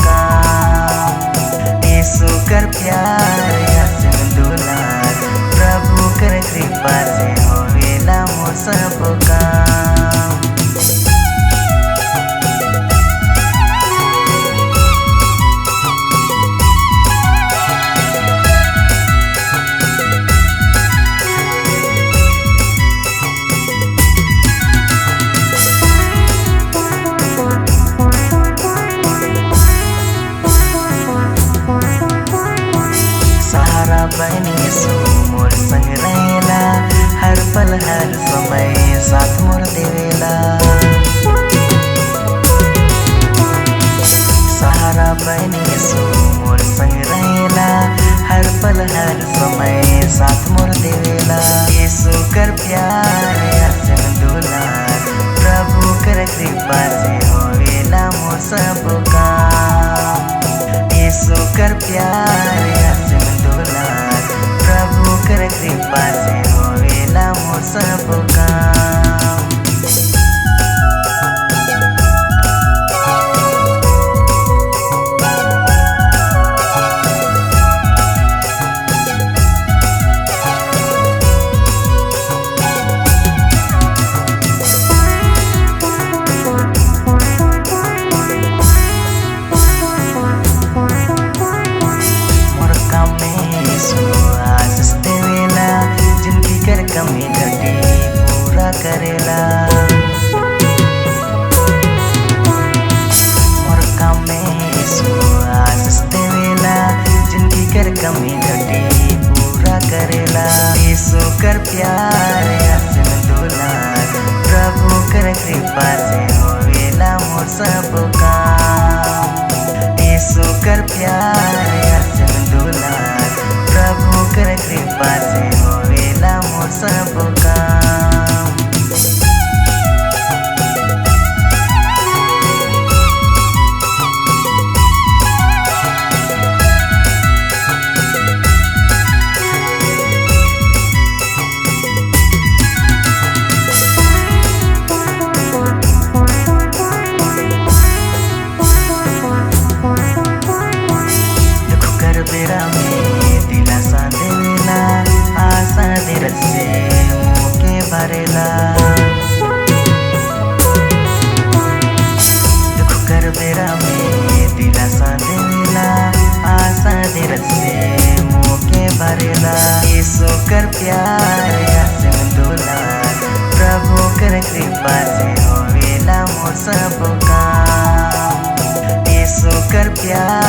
काम। यीशु कर प्यार असीम दुलार, प्रभु कर कृपा से होवेला मोर सब काम। बनी यीशु मोर संग रहेला, हर पल हर समय साथ मोर देवेला। सहारा बनी यीशु मोर संग रहेला, हर पल हर समय साथ मोर देवेला। यीशु कर प्यार असीम दुलार, प्रभु कर कृपा से होवेला मोर सब काम। यीशु कर प्यार असीम दुलार, प्रभु कर कृपा से होवेला मोर सब काम। कमी घटी पूरा करेला, मोर काम में यीशु आशीष देवेला, जिनकी कर कमी घटी पूरा करेला। यीशु कर प्यार असीम दुलार, प्रभु कर कृपा से होवेला मोर सब काम। यीशु कर प्यार असीम दुलार, प्रभु कर कृपा से होवेला मोर सब काम। दुख कर बेरा में दिलासा देवेला, आशा निरस से मुँह के भरेला। दुख कर बेरा में दिलासा देवेला, आशा निरस से मुँह के भरेला। यीशु कर प्यार असीम दुलार, प्रभु कर कृपा से होवेला मोर सब काम। यीशु कर प्यार